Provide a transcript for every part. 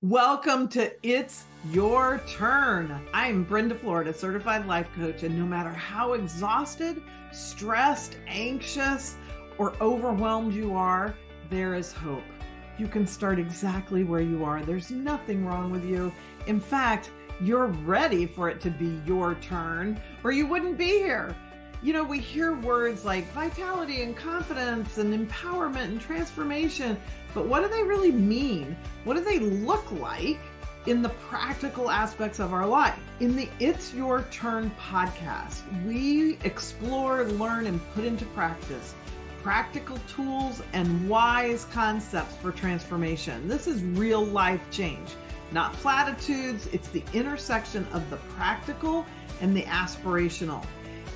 Welcome to It's Your Turn. I'm Brenda Florida, certified life coach, and no matter how exhausted, stressed, anxious, or overwhelmed you are, there is hope. You can start exactly where you are. There's nothing wrong with you. In fact, you're ready for it to be your turn, or you wouldn't be here. You know, we hear words like vitality and confidence and empowerment and transformation, but what do they really mean? What do they look like in the practical aspects of our life? In the It's Your Turn podcast, we explore, learn, and put into practice practical tools and wise concepts for transformation. This is real life change, not platitudes. It's the intersection of the practical and the aspirational.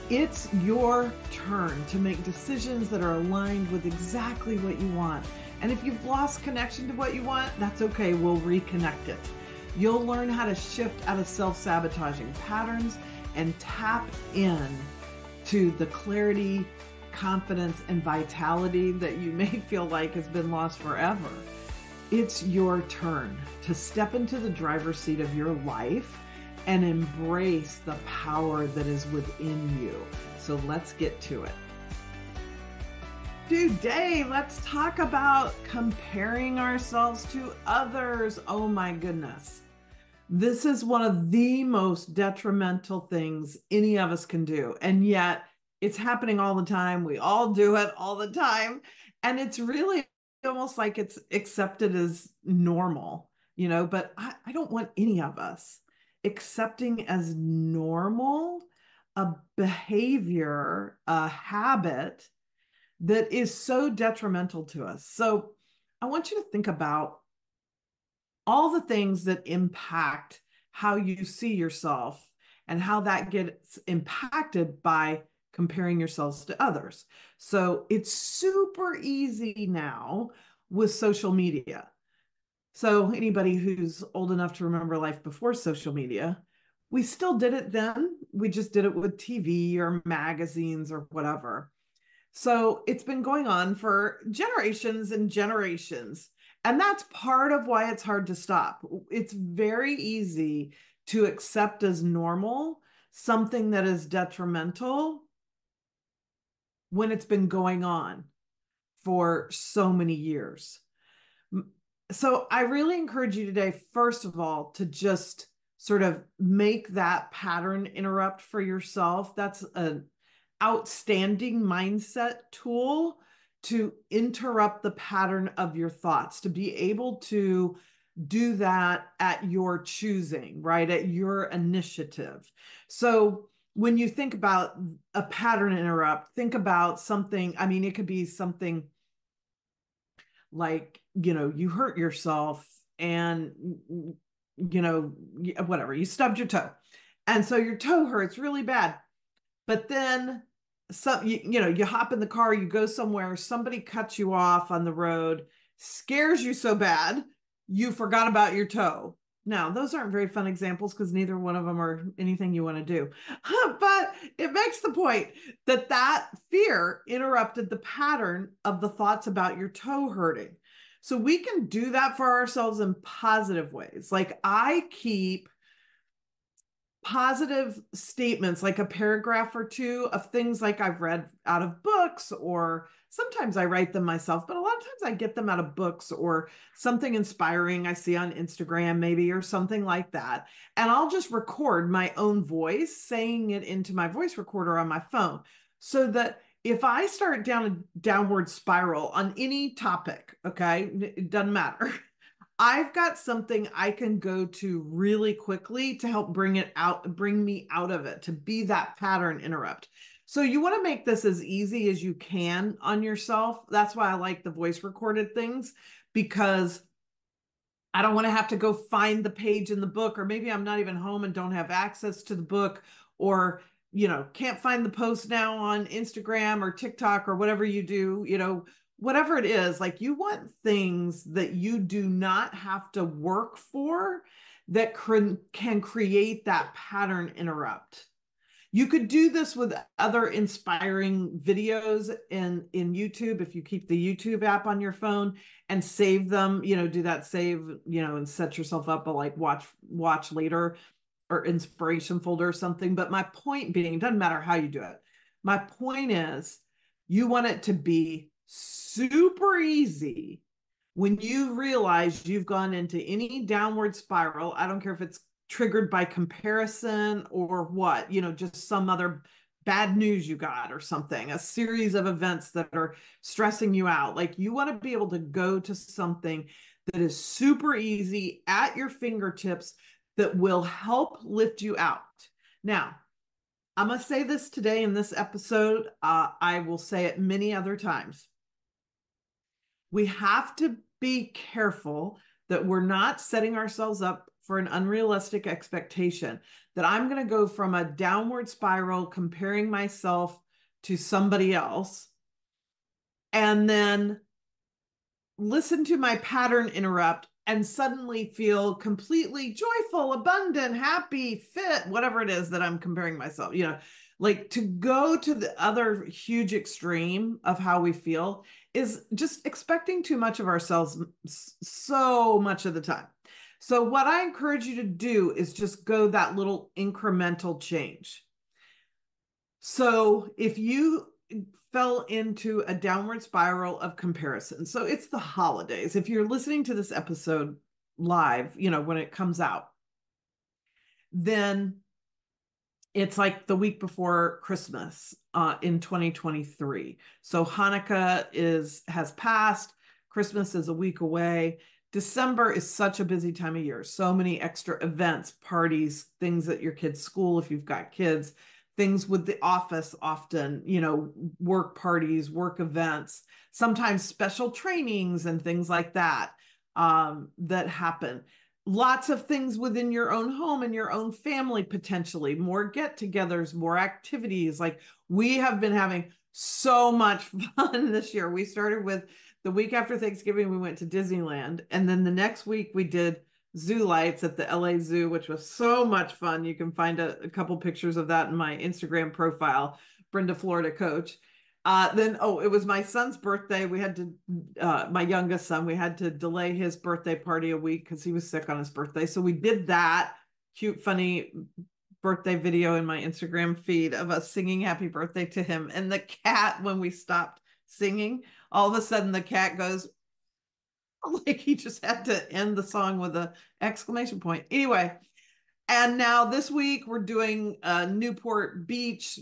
It's your turn to make decisions that are aligned with exactly what you want. And if you've lost connection to what you want, that's okay. We'll reconnect it. You'll learn how to shift out of self-sabotaging patterns and tap in to the clarity, confidence, and vitality that you may feel like has been lost forever. It's your turn to step into the driver's seat of your life and embrace the power that is within you. So let's get to it. Today, let's talk about comparing ourselves to others. Oh my goodness. This is one of the most detrimental things any of us can do. And yet it's happening all the time. We all do it all the time. And it's really almost like it's accepted as normal, but I don't want any of us accepting as normal a behavior, a habit that is so detrimental to us. So I want you to think about all the things that impact how you see yourself and how that gets impacted by comparing yourselves to others. So it's super easy now with social media. So anybody who's old enough to remember life before social media, we still did it then. We just did it with TV or magazines or whatever. So it's been going on for generations and generations. And that's part of why it's hard to stop. It's very easy to accept as normal something that is detrimental when it's been going on for so many years. So I really encourage you today, first of all, to just sort of make that pattern interrupt for yourself. That's an outstanding mindset tool to interrupt the pattern of your thoughts, to be able to do that at your choosing, right? At your initiative. So when you think about a pattern interrupt, think about something. I mean, it could be something like, you hurt yourself and, whatever, you stubbed your toe. And so your toe hurts really bad. But then you hop in the car, you go somewhere, somebody cuts you off on the road, scares you so bad, you forgot about your toe. Now, those aren't very fun examples because neither one of them are anything you want to do. But it makes the point that fear interrupted the pattern of the thoughts about your toe hurting. So we can do that for ourselves in positive ways. Like I keep positive statements, like a paragraph or two of things like I've read out of books, or sometimes I write them myself, but a lot of times I get them out of books or something inspiring I see on Instagram maybe, or something like that. And I'll just record my own voice, saying it into my voice recorder on my phone, so that if I start down a downward spiral on any topic, okay, it doesn't matter. I've got something I can go to really quickly to help bring me out of it, to be that pattern interrupt. So you want to make this as easy as you can on yourself. That's why I like the voice recorded things, because I don't want to have to go find the page in the book, or maybe I'm not even home and don't have access to the book, or can't find the post now on Instagram or TikTok or whatever you do, whatever it is. Like, you want things that you do not have to work for, that can create that pattern interrupt. You could do this with other inspiring videos in YouTube if you keep the YouTube app on your phone and save them, do that save, and set yourself up a like watch later or inspiration folder or something. But my point being, it doesn't matter how you do it. My point is you want it to be super easy when you realize you've gone into any downward spiral. I don't care if it's triggered by comparison or what, just some other bad news you got or something, a series of events that are stressing you out. Like, you want to be able to go to something that is super easy at your fingertips that will help lift you out. Now, I'm going to say this today in this episode. I will say it many other times. We have to be careful that we're not setting ourselves up for an unrealistic expectation that I'm going to go from a downward spiral comparing myself to somebody else and then listen to my pattern interrupt and suddenly feel completely joyful, abundant, happy, fit, whatever it is that I'm comparing myself, like, to go to the other huge extreme of how we feel is just expecting too much of ourselves so much of the time. So what I encourage you to do is just go that little incremental change. So if you fell into a downward spiral of comparison, so it's the holidays. If you're listening to this episode live, when it comes out, then it's like the week before Christmas in 2023. So Hanukkah has passed. Christmas is a week away. December is such a busy time of year. So many extra events, parties, things at your kids' school if you've got kids, things with the office often, work parties, work events, sometimes special trainings and things like that that happen. Lots of things within your own home and your own family, potentially more get-togethers, more activities. Like, we have been having so much fun this year. We started with the week after Thanksgiving, we went to Disneyland. And then the next week we did zoo lights at the LA Zoo, which was so much fun. You can find a couple pictures of that in my Instagram profile, Brenda Florida Coach. Then, it was my son's birthday. We had to, my youngest son, we had to delay his birthday party a week because he was sick on his birthday. So we did that cute, funny birthday video in my Instagram feed of us singing happy birthday to him. And the cat, when we stopped singing, all of a sudden the cat goes, like, he just had to end the song with an exclamation point. Anyway, and now this week we're doing a Newport Beach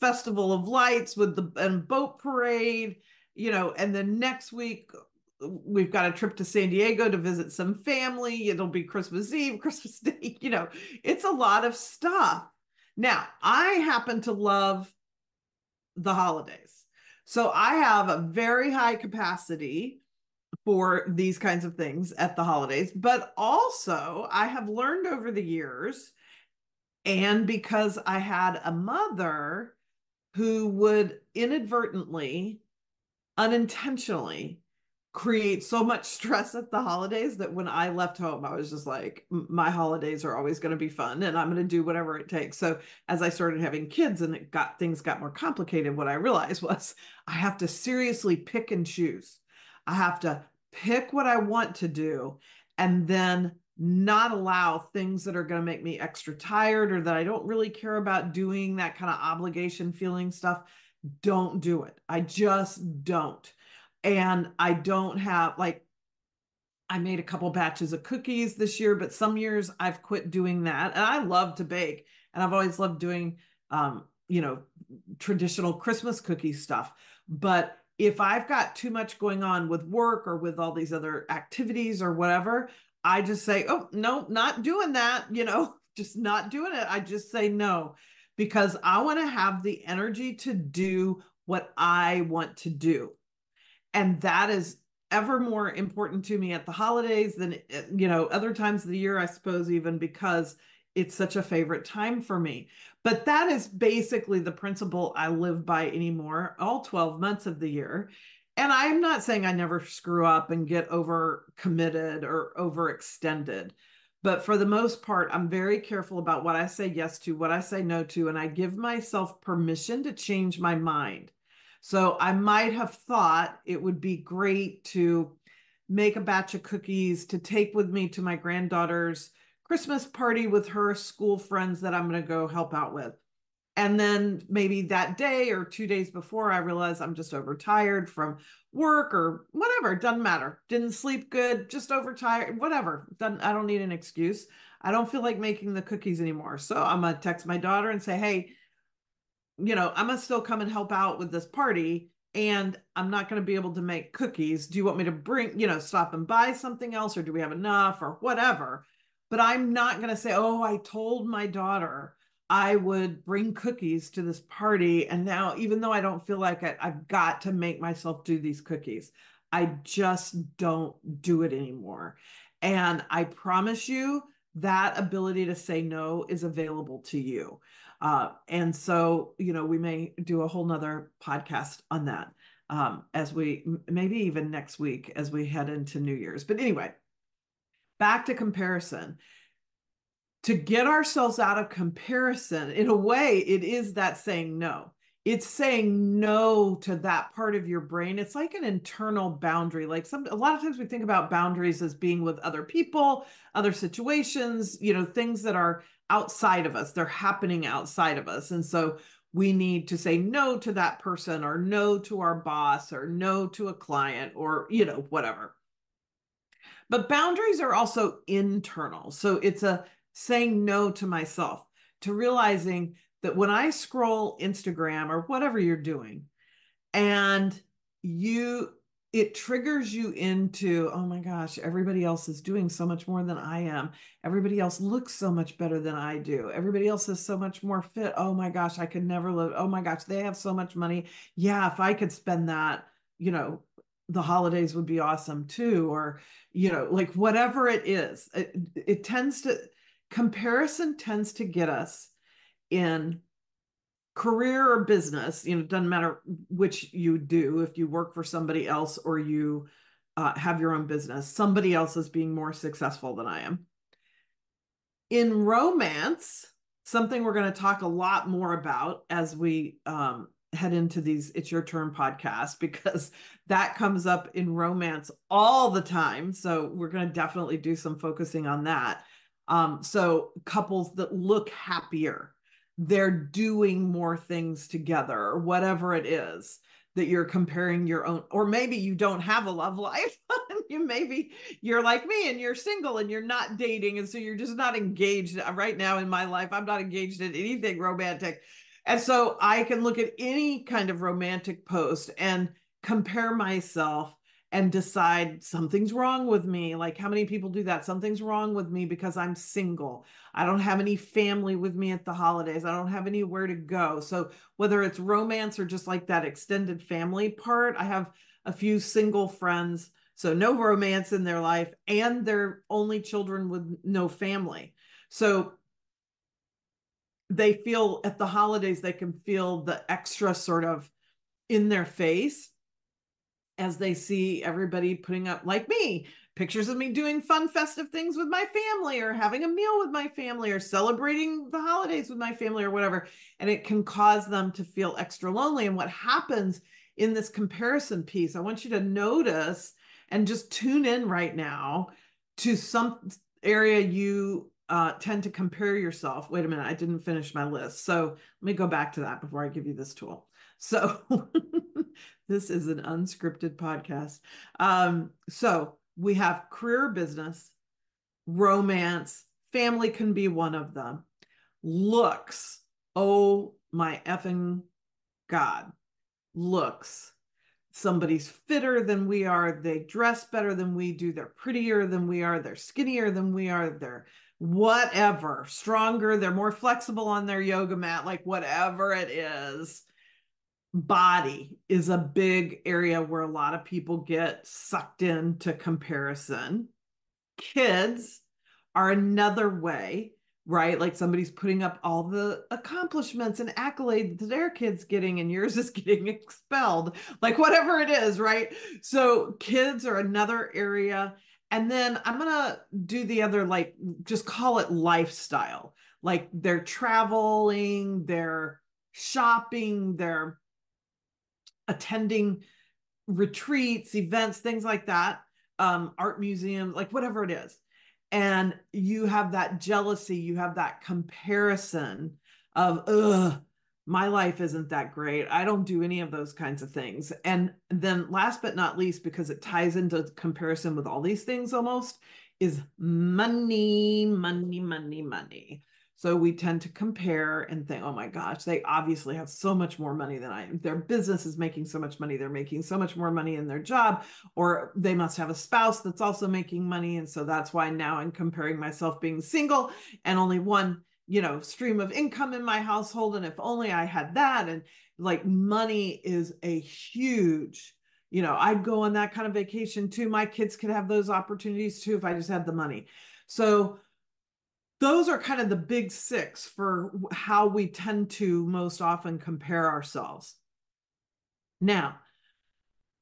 Festival of Lights with the boat parade, and then next week we've got a trip to San Diego to visit some family. It'll be Christmas Eve, Christmas Day, it's a lot of stuff. Now, I happen to love the holidays. So I have a very high capacity for these kinds of things at the holidays, but also I have learned over the years, and because I had a mother who would inadvertently, unintentionally create so much stress at the holidays that when I left home, I was just like, my holidays are always going to be fun and I'm going to do whatever it takes. So as I started having kids and things got more complicated, what I realized was I have to seriously pick and choose. I have to pick what I want to do and then not allow things that are going to make me extra tired or that I don't really care about doing, that kind of obligation feeling stuff. Don't do it. I just don't. And I don't have, like, I made a couple batches of cookies this year, but some years I've quit doing that. And I love to bake. And I've always loved doing, traditional Christmas cookie stuff. But if I've got too much going on with work or with all these other activities or whatever, I just say, oh, no, not doing that, just not doing it. I just say no, because I want to have the energy to do what I want to do. And that is ever more important to me at the holidays than, other times of the year, I suppose, even because it's such a favorite time for me. But that is basically the principle I live by anymore, all 12 months of the year. And I'm not saying I never screw up and get over committed or overextended, But for the most part, I'm very careful about what I say yes to, what I say no to, and I give myself permission to change my mind. So I might have thought it would be great to make a batch of cookies to take with me to my granddaughter's Christmas party with her school friends that I'm going to go help out with. And then maybe that day or 2 days before, I realize I'm just overtired from work or whatever. It doesn't matter. Didn't sleep good, just overtired, whatever. I don't need an excuse. I don't feel like making the cookies anymore. So I'm going to text my daughter and say, hey, I'm going to still come and help out with this party. And I'm not going to be able to make cookies. Do you want me to stop and buy something else, or do we have enough, or whatever? But I'm not going to say, oh, I told my daughter I would bring cookies to this party. And now, even though I don't feel like it, I've got to make myself do these cookies. I just don't do it anymore. And I promise you that ability to say no is available to you. And so, we may do a whole nother podcast on that as we maybe even next week as we head into New Year's. But anyway, back to comparison. To get ourselves out of comparison, in a way, it is that saying no. It's saying no to that part of your brain. It's like an internal boundary. Like a lot of times we think about boundaries as being with other people, other situations, things that are outside of us. They're happening outside of us. And so we need to say no to that person, or no to our boss, or no to a client, or, whatever. But boundaries are also internal. So it's a saying no to myself, to realizing that when I scroll Instagram or whatever you're doing, and it triggers you into, oh my gosh, everybody else is doing so much more than I am. Everybody else looks so much better than I do. Everybody else is so much more fit. Oh my gosh, I could never live. Oh my gosh, they have so much money. Yeah, if I could spend that, the holidays would be awesome too. Or, like whatever it is, comparison tends to get us in career or business. It doesn't matter which you do. If you work for somebody else or you have your own business, somebody else is being more successful than I am. In romance, something we're going to talk a lot more about as we head into these It's Your Turn podcast, because that comes up in romance all the time. So we're going to definitely do some focusing on that. So couples that look happier, they're doing more things together, or whatever it is that you're comparing your own, or maybe you don't have a love life. Maybe you're like me and you're single and you're not dating. And so you're just not engaged right now in my life. I'm not engaged in anything romantic. And so I can look at any kind of romantic post and compare myself and decide something's wrong with me. Like, how many people do that? Something's wrong with me because I'm single. I don't have any family with me at the holidays. I don't have anywhere to go. So whether it's romance or just like that extended family part, I have a few single friends, so no romance in their life, and they're only children with no family. So they feel at the holidays, they can feel the extra sort of in their face as they see everybody putting up, like me, pictures of me doing fun, festive things with my family, or having a meal with my family, or celebrating the holidays with my family, or whatever. And it can cause them to feel extra lonely. And what happens in this comparison piece, I want you to notice and just tune in right now to some area you tend to compare yourself. Wait a minute, I didn't finish my list. So let me go back to that before I give you this tool. So this is an unscripted podcast. So we have career, business, romance, family can be one of them. Looks, oh my effing God, looks. Somebody's fitter than we are. They dress better than we do. They're prettier than we are. They're skinnier than we are. They're whatever, stronger. They're more flexible on their yoga mat, like whatever it is. Body is a big area where a lot of people get sucked into comparison. Kids are another way, right? Like somebody's putting up all the accomplishments and accolades that their kid's getting, and yours is getting expelled, like whatever it is, right? So kids are another area. And then I'm going to do the other, like, just call it lifestyle. Like they're traveling, they're shopping, they're attending retreats, events, things like that, art museums, like whatever it is. And you have that jealousy, you have that comparison of, ugh, my life isn't that great. I don't do any of those kinds of things. And then last but not least, because it ties into comparison with all these things almost, is money, money, money, money. So we tend to compare and think, oh my gosh, they obviously have so much more money than I am. Their business is making so much money. They're making so much more money in their job, or they must have a spouse that's also making money. And so that's why now I'm comparing myself being single and only one, stream of income in my household. And if only I had that. And like money is a huge, I'd go on that kind of vacation too. My kids could have those opportunities too if I just had the money. So those are kind of the big six for how we tend to most often compare ourselves. Now,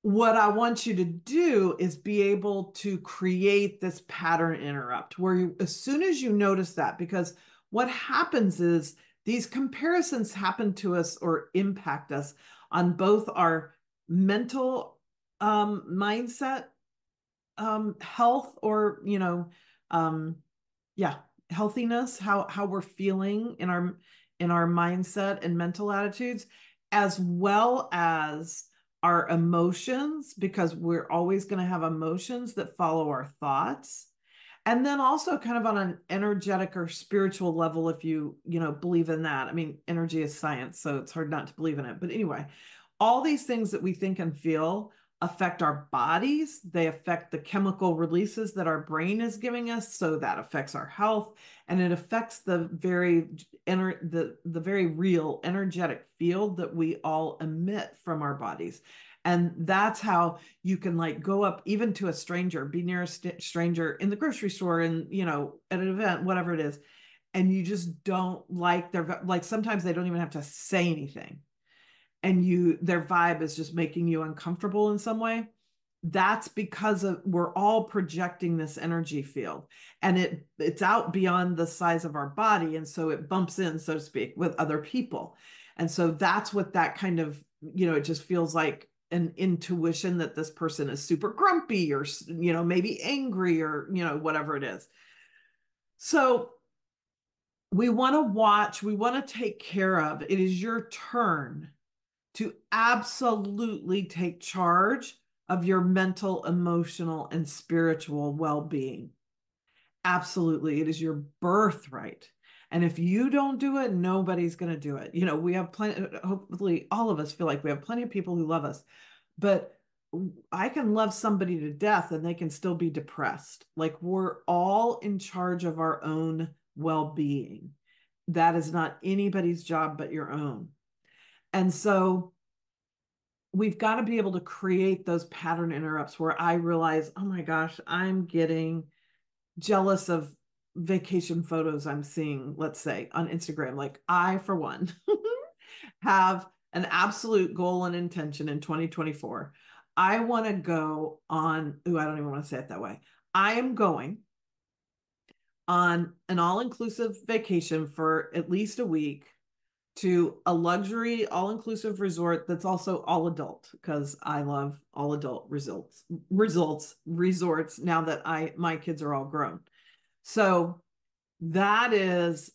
what I want you to do is be able to create this pattern interrupt where as soon as you notice that, because what happens is these comparisons happen to us or impact us on both our mental mindset, health, or, um, yeah, healthiness, how we're feeling in our mindset and mental attitudes, as well as our emotions, because we're always going to have emotions that follow our thoughts. And then also kind of on an energetic or spiritual level, if believe in that. I mean, energy is science, so it's hard not to believe in it. But anyway, all these things that we think and feel affect our bodies. They affect the chemical releases that our brain is giving us, so that affects our health, and it affects the very real energetic field that we all emit from our bodies. And that's how you can like go up even to a stranger, be near a stranger in the grocery store, and at an event, whatever it is, and you just don't like their, like, sometimes they don't even have to say anything, and their vibe is just making you uncomfortable in some way. That's because we're all projecting this energy field, and it's out beyond the size of our body, and so it bumps in, so to speak, with other people. And so that's what that kind of, it just feels like an intuition that this person is super grumpy, or maybe angry, or whatever it is. So we want to watch, we want to take care of, it is your turn to absolutely take charge of your mental, emotional, and spiritual well-being. Absolutely. It is your birthright. And if you don't do it, nobody's going to do it. We have plenty, hopefully all of us feel like we have plenty of people who love us, but I can love somebody to death and they can still be depressed. Like, we're all in charge of our own well-being. That is not anybody's job but your own. And so we've got to be able to create those pattern interrupts where I realize, oh my gosh, I'm getting jealous of vacation photos I'm seeing, let's say, on Instagram. Like, I, for one, have an absolute goal and intention in 2024. I want to go on, I don't even want to say it that way. I am going on an all-inclusive vacation for at least a week to a luxury all-inclusive resort that's also all adult, because I love all adult resorts now that my kids are all grown. So that is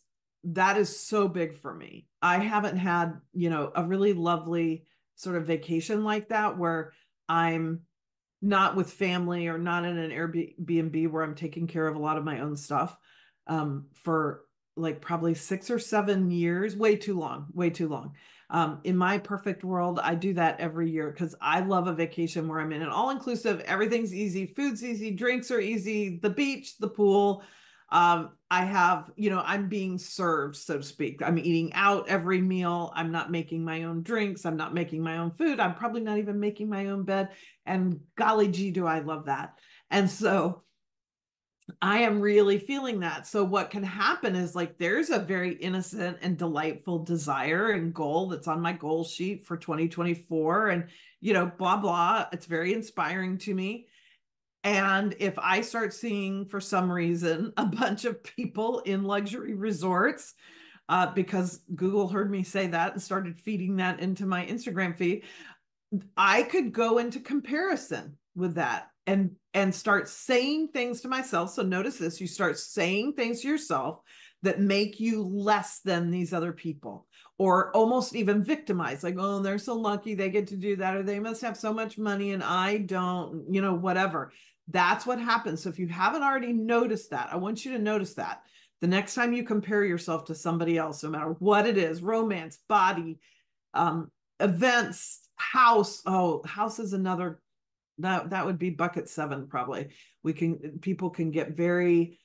so big for me. I haven't had, a really lovely sort of vacation like that where I'm not with family or not in an Airbnb where I'm taking care of a lot of my own stuff, for like probably 6 or 7 years, way too long, way too long. In my perfect world, I do that every year because I love a vacation where I'm in an all-inclusive, everything's easy, food's easy, drinks are easy, the beach, the pool. I have, I'm being served, so to speak. I'm eating out every meal. I'm not making my own drinks. I'm not making my own food. I'm probably not even making my own bed. And golly gee, do I love that. And so I am really feeling that. So what can happen is, like, there's a very innocent and delightful desire and goal that's on my goal sheet for 2024, and, blah, blah. It's very inspiring to me. And if I start seeing, for some reason, a bunch of people in luxury resorts, because Google heard me say that and started feeding that into my Instagram feed, I could go into comparison with that and start saying things to myself. So notice this, you start saying things to yourself that make you less than these other people, or almost even victimized, like, oh, they're so lucky they get to do that, or they must have so much money and I don't, whatever. That's what happens. So if you haven't already noticed that, I want you to notice that the next time you compare yourself to somebody else, no matter what it is, romance, body, events, house. Oh, house is another, that would be bucket 7 probably. People can get very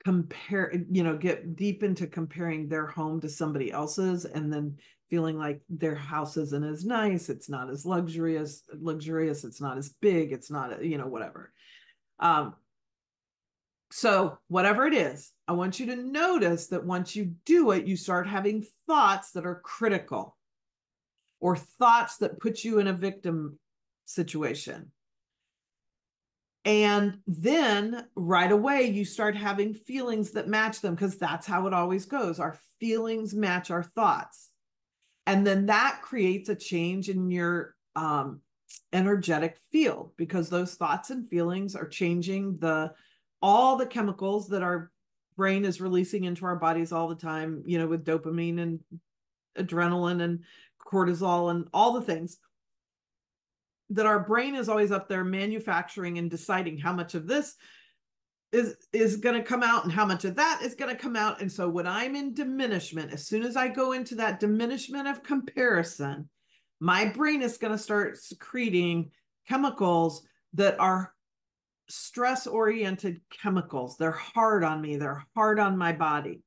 get deep into comparing their home to somebody else's, and then feeling like their house isn't as nice, it's not as luxurious, it's not as big, it's not, whatever. So whatever it is, I want you to notice that once you do it, you start having thoughts that are critical, or thoughts that put you in a victim situation. And then right away, you start having feelings that match them, because that's how it always goes. Our feelings match our thoughts. And then that creates a change in your energetic field, because those thoughts and feelings are changing all the chemicals that our brain is releasing into our bodies all the time, with dopamine and adrenaline and cortisol and all the things that our brain is always up there manufacturing and deciding how much of this is going to come out and how much of that is going to come out. And so when I'm in diminishment, as soon as I go into that diminishment of comparison, my brain is going to start secreting chemicals that are stress-oriented chemicals. They're hard on me. They're hard on my body.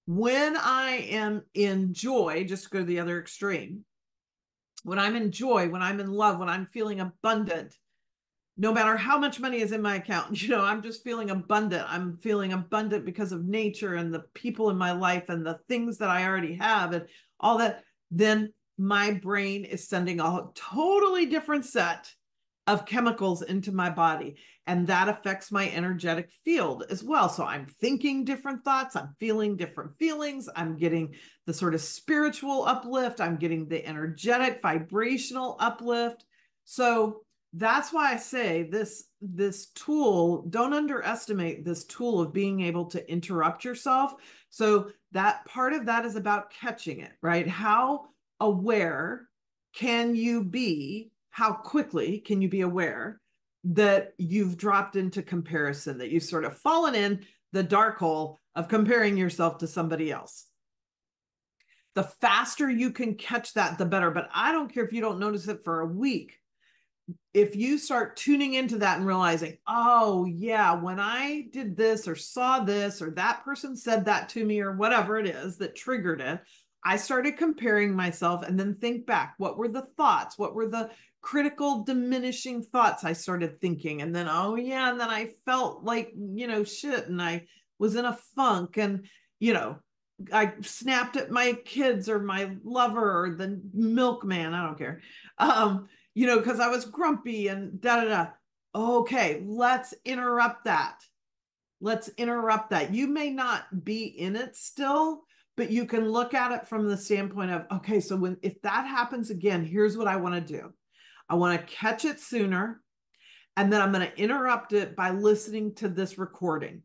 When I am in joy, just to go to the other extreme, when I'm in joy, when I'm in love, when I'm feeling abundant, no matter how much money is in my account, I'm just feeling abundant. I'm feeling abundant because of nature and the people in my life and the things that I already have and all that. Then my brain is sending a totally different set of chemicals into my body, and that affects my energetic field as well. So I'm thinking different thoughts, I'm feeling different feelings, I'm getting the sort of spiritual uplift, I'm getting the energetic vibrational uplift. So that's why I say this tool, don't underestimate this tool of being able to interrupt yourself. So that part of that is about catching it, right? How aware can you be? How quickly can you be aware that you've dropped into comparison, that you've sort of fallen in the dark hole of comparing yourself to somebody else? The faster you can catch that, the better. But I don't care if you don't notice it for a week. If you start tuning into that and realizing, oh yeah, when I did this or saw this, or that person said that to me, or whatever it is that triggered it, I started comparing myself, and then think back. What were the thoughts? What were the critical, diminishing thoughts I started thinking? And then, oh yeah, and then I felt like, shit, and I was in a funk, and, I snapped at my kids or my lover or the milkman. I don't care. Because I was grumpy and da da da. Okay, let's interrupt that. Let's interrupt that. You may not be in it still, but you can look at it from the standpoint of, okay, so if that happens again, here's what I want to do. I want to catch it sooner, and then I'm going to interrupt it by listening to this recording.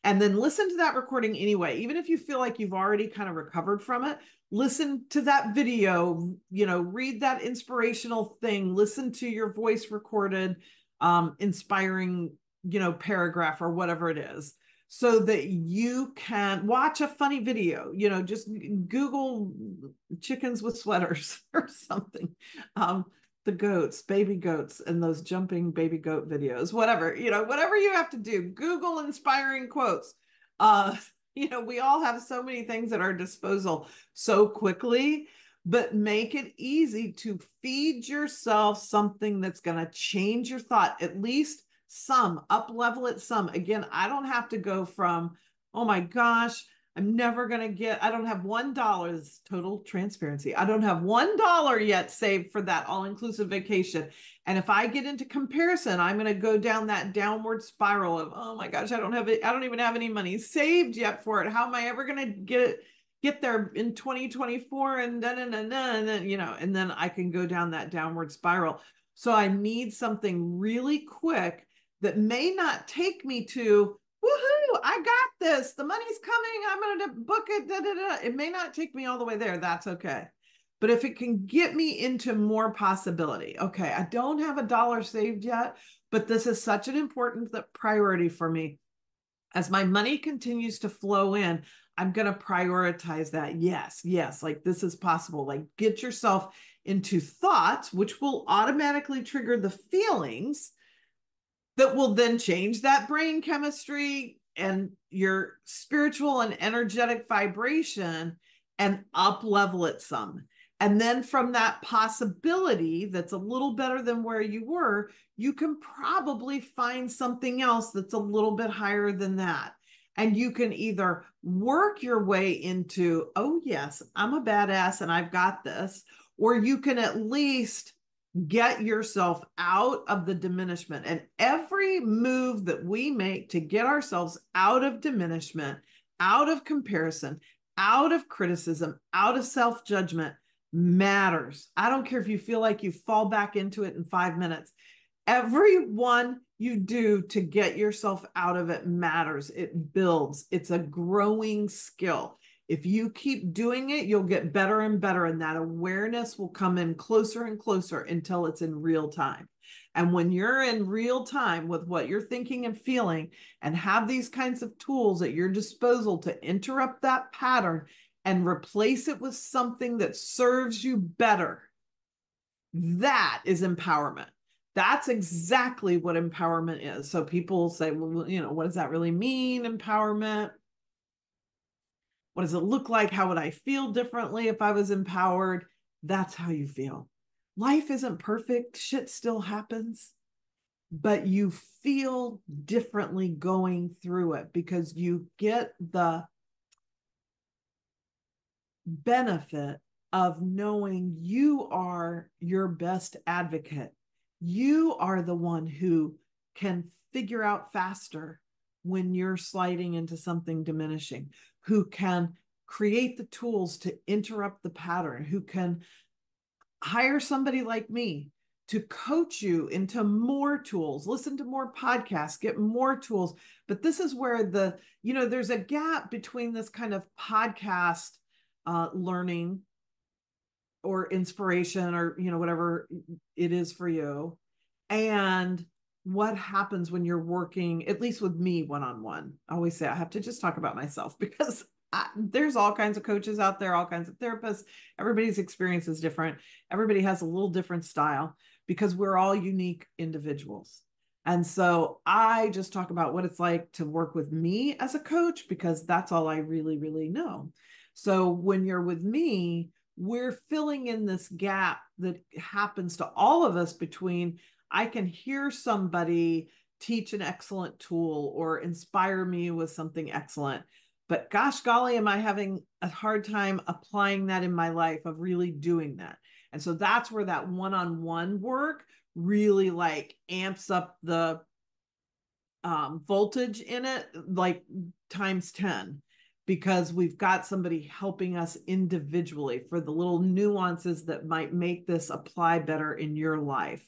And then listen to that recording anyway. Even if you feel like you've already kind of recovered from it, listen to that video, read that inspirational thing, listen to your voice recorded, inspiring, paragraph or whatever it is, so that you can watch a funny video, just Google chickens with sweaters or something. The goats, baby goats, and those jumping baby goat videos, whatever you have to do, Google inspiring quotes. We all have so many things at our disposal so quickly, but make it easy to feed yourself something that's going to change your thought, at least some, up level it some. Again, I don't have to go from, oh my gosh, I'm never going to get, I don't have $1, this is total transparency. I don't have $1 yet saved for that all-inclusive vacation. And if I get into comparison, I'm going to go down that downward spiral of, oh my gosh, I don't have it. I don't even have any money saved yet for it. How am I ever going to get there in 2024 and then, you know, and then I can go down that downward spiral. So I need something really quick that may not take me to, woohoo, I got this. The money's coming. I'm going to book it. Da, da, da. It may not take me all the way there. That's okay. But if it can get me into more possibility, okay, I don't have $1 saved yet, but this is such an important priority for me. As my money continues to flow in, I'm going to prioritize that. Yes, yes, like this is possible. Like get yourself into thoughts, which will automatically trigger the feelings that will then change that brain chemistry and your spiritual and energetic vibration and up level it some. And then from that possibility that's a little better than where you were, you can probably find something else that's a little bit higher than that. And you can either work your way into, oh, yes, I'm a badass and I've got this, or you can at least get yourself out of the diminishment. And every move that we make to get ourselves out of diminishment, out of comparison, out of criticism, out of self-judgment matters. I don't care if you feel like you fall back into it in 5 minutes. Every one you do to get yourself out of it matters. It builds. It's a growing skill. If you keep doing it, you'll get better and better, and that awareness will come in closer and closer until it's in real time. And when you're in real time with what you're thinking and feeling and have these kinds of tools at your disposal to interrupt that pattern and replace it with something that serves you better, that is empowerment. That's exactly what empowerment is. So people say, well, you know, what does that really mean, empowerment? What does it look like? How would I feel differently if I was empowered? That's how you feel. Life isn't perfect. Shit still happens, but you feel differently going through it because you get the benefit of knowing you are your best advocate. You are the one who can figure out faster when you're sliding into something diminishing, who can create the tools to interrupt the pattern, who can hire somebody like me to coach you into more tools, listen to more podcasts, get more tools. But this is where there's a gap between this kind of podcast learning or inspiration or, whatever it is for you, and what happens when you're working, at least with me, one-on-one. I always say I have to just talk about myself because there's all kinds of coaches out there, all kinds of therapists. Everybody's experience is different. Everybody has a little different style because we're all unique individuals. And so I just talk about what it's like to work with me as a coach because that's all I really, really know. So when you're with me, we're filling in this gap that happens to all of us between I can hear somebody teach an excellent tool or inspire me with something excellent, but gosh golly, am I having a hard time applying that in my life of really doing that. And so that's where that one-on-one work really like amps up the voltage in it, like times 10, because we've got somebody helping us individually for the little nuances that might make this apply better in your life.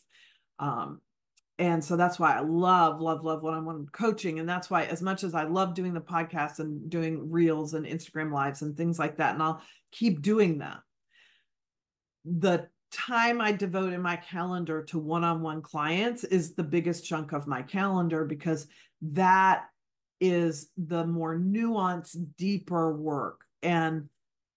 And so that's why I love one-on-one coaching. And that's why, as much as I love doing the podcast and doing reels and Instagram lives and things like that, and I'll keep doing that, the time I devote in my calendar to one-on-one clients is the biggest chunk of my calendar because that is the more nuanced, deeper work. And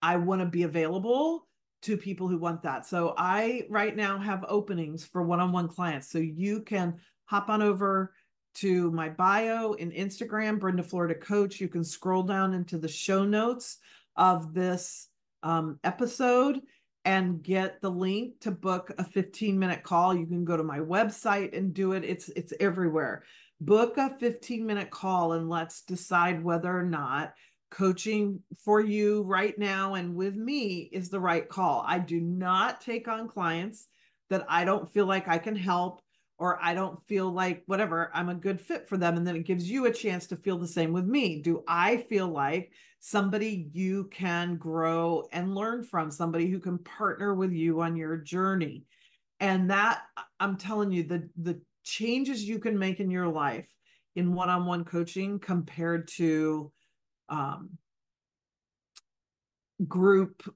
I want to be available to people who want that. So I right now have openings for one-on-one clients. So you can hop on over to my bio in Instagram, Brenda Florida Coach. You can scroll down into the show notes of this episode and get the link to book a 15-minute call. You can go to my website and do it. It's everywhere. Book a 15-minute call and let's decide whether or not coaching for you right now and with me is the right call. I do not take on clients that I don't feel like I can help, or I don't feel like whatever, I'm a good fit for them. And then it gives you a chance to feel the same with me. Do I feel like somebody you can grow and learn from, somebody who can partner with you on your journey? And that, I'm telling you, the changes you can make in your life in one-on-one coaching compared to group,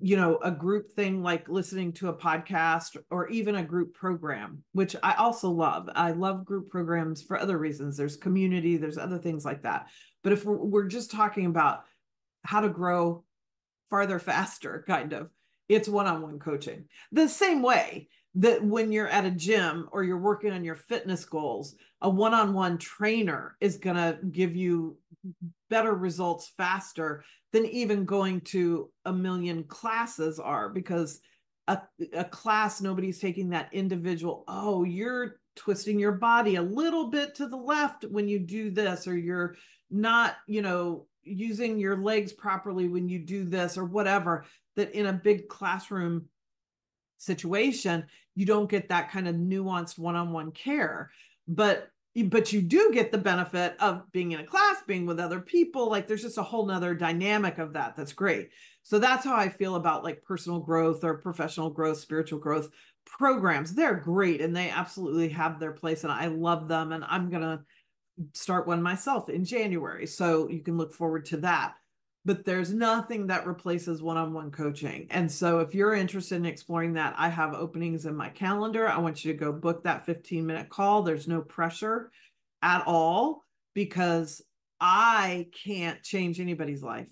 a group thing like listening to a podcast or even a group program, which I also love. I love group programs for other reasons. There's community, there's other things like that. But if we're just talking about how to grow farther, faster, kind of, it's one-on-one coaching. The same way that when you're at a gym or you're working on your fitness goals, a one-on-one trainer is going to give you better results faster than even going to a million classes are, because a class, nobody's taking that individual, oh, you're twisting your body a little bit to the left when you do this, or you're not, using your legs properly when you do this, or whatever, that in a big classroom situation, you don't get that kind of nuanced one-on-one care. But you do get the benefit of being in a class, being with other people. Like there's just a whole nother dynamic of that. That's great. So that's how I feel about like personal growth or professional growth, spiritual growth programs. They're great and they absolutely have their place and I love them. And I'm going to start one myself in January. So you can look forward to that. But there's nothing that replaces one-on-one coaching. And so if you're interested in exploring that, I have openings in my calendar. I want you to go book that 15-minute call. There's no pressure at all because I can't change anybody's life.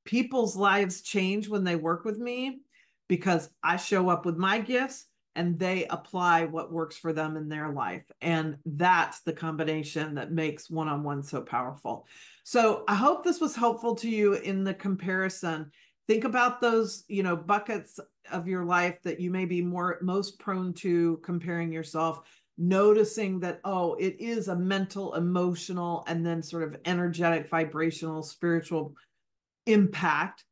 People's lives change when they work with me because I show up with my gifts and they apply what works for them in their life. And that's the combination that makes one-on-one so powerful. So I hope this was helpful to you in the comparison. Think about those, buckets of your life that you may be most prone to comparing yourself, noticing that, oh, it is a mental, emotional, and then sort of energetic, vibrational, spiritual impact.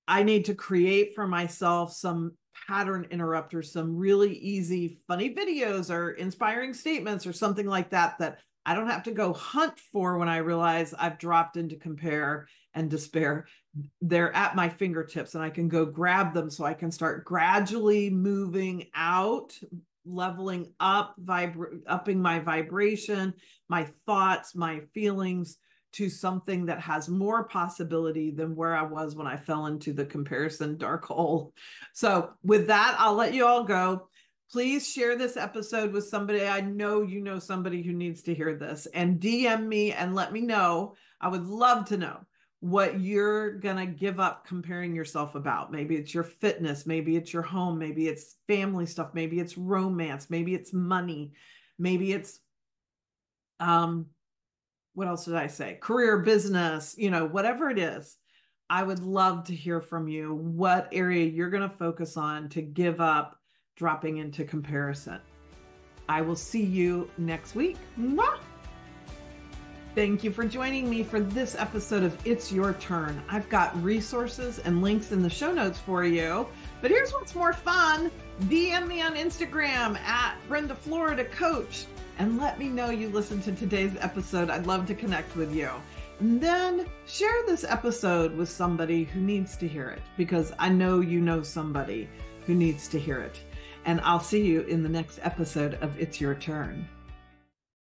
I need to create for myself some pattern interrupters, some really easy, funny videos or inspiring statements or something like that, that I don't have to go hunt for when I realize I've dropped into compare and despair. They're at my fingertips and I can go grab them so I can start gradually moving out, leveling up, upping my vibration, my thoughts, my feelings, to something that has more possibility than where I was when I fell into the comparison dark hole. So with that, I'll let you all go. Please share this episode with somebody. I know you know somebody who needs to hear this, and DM me and let me know. I would love to know what you're going to give up comparing yourself about. Maybe it's your fitness, maybe it's your home, maybe it's family stuff, maybe it's romance, maybe it's money, maybe it's what else did I say? Career, business, whatever it is. I would love to hear from you what area you're going to focus on to give up dropping into comparison. I will see you next week. Mwah! Thank you for joining me for this episode of It's Your Turn. I've got resources and links in the show notes for you. But here's what's more fun. DM me on Instagram at Brenda Florida Coach and let me know you listened to today's episode. I'd love to connect with you. And then share this episode with somebody who needs to hear it, because I know you know somebody who needs to hear it. And I'll see you in the next episode of It's Your Turn.